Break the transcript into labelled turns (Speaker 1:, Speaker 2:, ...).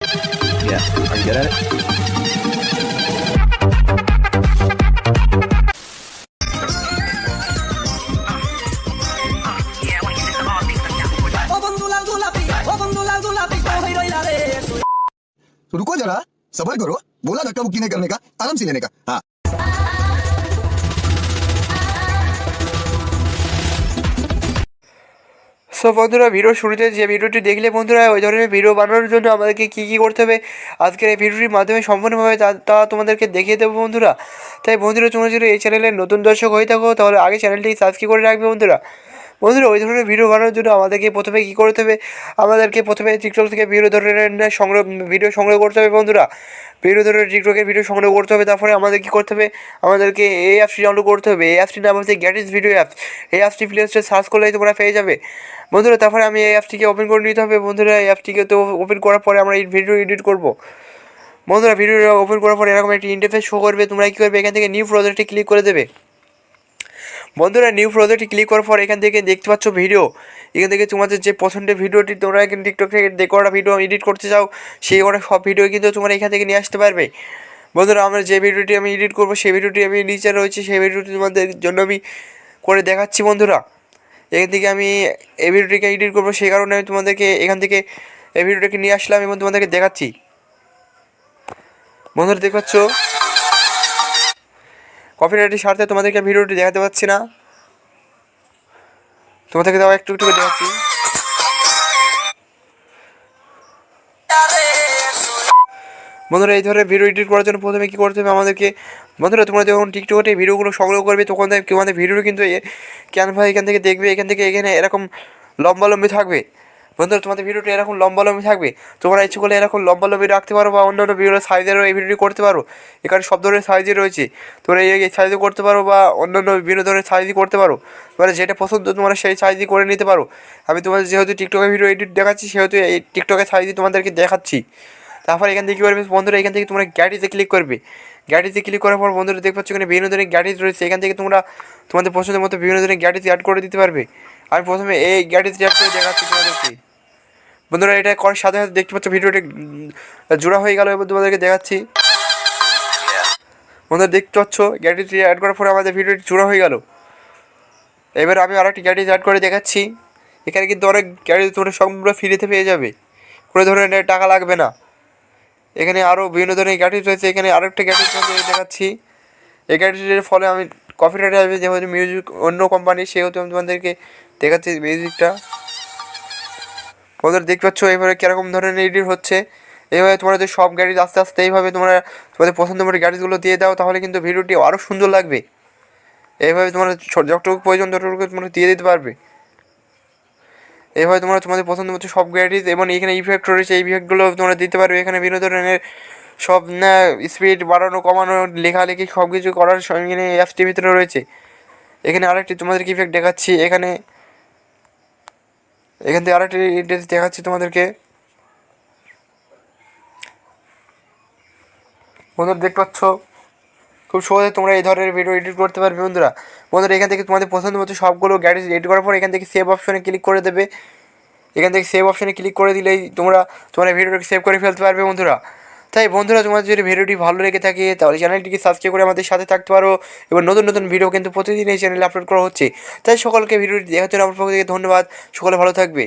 Speaker 1: Yeah. Are you good at it?
Speaker 2: तो रुको जरा, सबर करो। बोला धक्का मुक्की नहीं करने का, आराम से लेने का। हाँ।
Speaker 3: সো বন্ধুরা, ভিডিও শুরুতে যে ভিডিওটি দেখলে বন্ধুরা, ওই ধরনের ভিডিও বানানোর জন্য আমাদেরকে কী করতে হবে আজকের এই ভিডিওটির মাধ্যমে সম্পূর্ণভাবে তা তোমাদেরকে দেখিয়ে দেবো বন্ধুরা। তাই বন্ধুরা, তোমরা যদি এই চ্যানেলের নতুন দর্শক হয়ে থাকো তাহলে আগে চ্যানেলটি সাবস্ক্রাইব করে রাখবে বন্ধুরা। বন্ধুরা, ওই ধরনের ভিডিও বানানোর জন্য আমাদেরকে প্রথমে কী করতে হবে, আমাদেরকে প্রথমে টিকটক থেকে ভিডিও সংগ্রহ করতে হবে বন্ধুরা। বিভিন্ন ধরনের টিকটকের ভিডিও সংগ্রহ করতে হবে। তারপরে আমাদের কী করতে হবে, আমাদেরকে এই অ্যাপসটি ডাউনলোড করতে হবে। এই অ্যাপসটির নাম হচ্ছে গ্যাটিস ভিডিও অ্যাপস। এই অ্যাপসটি প্লে স্টোরে সার্চ করলেই তোমরা পেয়ে যাবে বন্ধুরা। তারপরে আমি এই অ্যাপটিকে ওপেন করে নিতে হবে বন্ধুরা। এই অ্যাপটিকে তো ওপেন করার পরে আমরা এই ভিডিও এডিট করব বন্ধুরা। ভিডিওটা ওপেন করার পরে এরকম একটি ইন্টারফেস শো করবে। তোমরা কী করবে, এখান থেকে নিউ প্রজেক্টে ক্লিক করে দেবে বন্ধুরা। নিউ প্রজেক্টে ক্লিক করার পর এখান থেকে দেখতে পাচ্ছ ভিডিও। এখান থেকে তোমাদের যে পছন্দের ভিডিওটি তোমরা এখানে টিকটক থেকে করা ভিডিও এডিট করতে চাও, সেই কটা সব ভিডিও কিন্তু তোমরা এখান থেকে নিয়ে আসতে পারবে বন্ধুরা। আমরা যে ভিডিওটি আমি এডিট করবো সেই ভিডিওটি আমি নিচে রয়েছে, সেই ভিডিওটি তোমাদের জন্য আমি করে দেখাচ্ছি বন্ধুরা। এখান থেকে আমি এই ভিডিওটিকে এডিট করবো, সেই কারণে আমি তোমাদেরকে এখান থেকে এই ভিডিওটাকে নিয়ে আসলাম এবং তোমাদেরকে দেখাচ্ছি বন্ধুরা। দেখতে পাচ্ছ কপিরাইটের স্বার্থে তোমাদেরকে ভিডিওটি দেখাতে পাচ্ছি না, তোমাদেরকে দাও একটু একটু করে দেখাচ্ছি বন্ধুরা। এই ধরনের ভিডিও এডিট করার জন্য প্রথমে কী করতে হবে আমাদেরকে বন্ধুরা, তোমরা যখন টিকটকে ভিডিওগুলো সংগ্রহ করবে তখন তোমাদের ভিডিও কিন্তু ক্যানভা এখান থেকে দেখবে, এখানে এরকম লম্বালম্বি থাকবে বন্ধুরা। তোমাদের ভিডিওটি এরকম লম্বালম্বি থাকবে। তোমরা ইচ্ছে করলে এরকম লম্বালম্বি রাখতে পারো বা অন্যান্য ভিডিওর সাইজেরও এই ভিডিওটি করতে পারো। এখানে সব ধরনের সাইজই রয়েছে, তোমরা এই সাইজে করতে পারো বা অন্যান্য বিভিন্ন ধরনের সাইজই করতে পারো। তোমরা যেটা পছন্দ তোমরা সেই সাইজই করে নিতে পারো। আমি তোমাদের যেহেতু টিকটকের ভিডিও এডিট দেখাচ্ছি সেহেতু এই টিকটকের সাইজই তোমাদেরকে দেখাচ্ছি। তারপর এখান থেকে কী করবে বন্ধুরা, এখান থেকে তোমরা গ্যাটিতে ক্লিক করবে। গ্যাটিতে ক্লিক করার পর বন্ধুরা দেখতে পাচ্ছ এখানে বিভিন্ন ধরনের গ্যাটিস রয়েছে। এখান থেকে তোমরা তোমাদের পছন্দের মতো বিভিন্ন ধরনের গ্যাটিস অ্যাড করে দিতে পারবে। আমি প্রথমে এই গ্যাটিস অ্যাড করে দেখাচ্ছি তোমাদেরকে বন্ধুরা। এটা করার সাথে সাথে দেখতে পাচ্ছ ভিডিওটি জোড়া হয়ে গেল এবং তোমাদেরকে দেখাচ্ছি বন্ধুরা। দেখতে পাচ্ছ গ্যাটিস অ্যাড করার পরে আমাদের ভিডিওটি জোড়া হয়ে গেল। এবার আমি আরেকটি গ্যাটিস অ্যাড করে দেখাচ্ছি। এখানে কিন্তু অনেক গ্যাটিস তোমরা সবগুলো ফ্রিতে পেয়ে যাবে, কোনো ধরনের টাকা লাগবে না। এখানে আরও বিভিন্ন ধরনের গ্যাটিস রয়েছে। এখানে আরেকটা গ্যাটিস দেখাচ্ছি। এই গ্যাটিসের ফলে আমি কপিরাইট আসবে, যেহেতু মিউজিক অন্য কোম্পানি সেহেতু আমি তোমাদেরকে দেখাচ্ছি মিউজিকটা বন্ধুরা। দেখতে পাচ্ছ এইভাবে কীরকম ধরনের এডিট হচ্ছে। এইভাবে তোমরা যদি সব গ্যাটিস আস্তে আস্তে এইভাবে তোমরা তোমাদের পছন্দ মতো গ্যাটিসগুলো দিয়ে দাও তাহলে কিন্তু ভিডিওটি আরও সুন্দর লাগবে। এইভাবে তোমরা যতটুকু প্রয়োজন ততটুকু তোমরা দিয়ে দিতে পারবে। এইভাবে তোমরা তোমাদের পছন্দ মতো সব গ্যাটিস এবং এখানে ইফেক্ট রয়েছে, এই ইফেক্টগুলো তোমরা দিতে পারবে। এখানে বিভিন্ন ধরনের সব স্পিড বাড়ানো কমানো লেখালেখি সব কিছু করার এখানে অ্যাপসটির ভিতরে রয়েছে। এখানে আরেকটি তোমাদেরকে ইফেক্ট দেখাচ্ছি। এখান থেকে আরেকটি দেখাচ্ছি তোমাদেরকে বন্ধুরা। দেখতে পাচ্ছ খুব সহজে তোমরা এই ধরনের ভিডিও এডিট করতে পারবে বন্ধুরা। এখান থেকে তোমাদের পছন্দ মতো সবগুলো গ্যাটিস এডিট করার পর এখান থেকে সেভ অপশনে ক্লিক করে দেবে। এখান থেকে সেভ অপশনে ক্লিক করে দিলেই তোমরা ভিডিওটাকে সেভ করে ফেলতে পারবে বন্ধুরা। তাই বন্ধুরা, তোমাদের যদি ভিডিওটি ভালো লেগে থাকে তাহলে চ্যানেলটিকে সাবস্ক্রাইব করে আমাদের সাথে থাকতে পারো এবং নতুন নতুন ভিডিও কিন্তু প্রতিদিন এই চ্যানেলে আপলোড করা হচ্ছে। তাই সকলকে ভিডিওটি দেখার জন্য আমার পক্ষ থেকে ধন্যবাদ। সকলে ভালো থাকবে।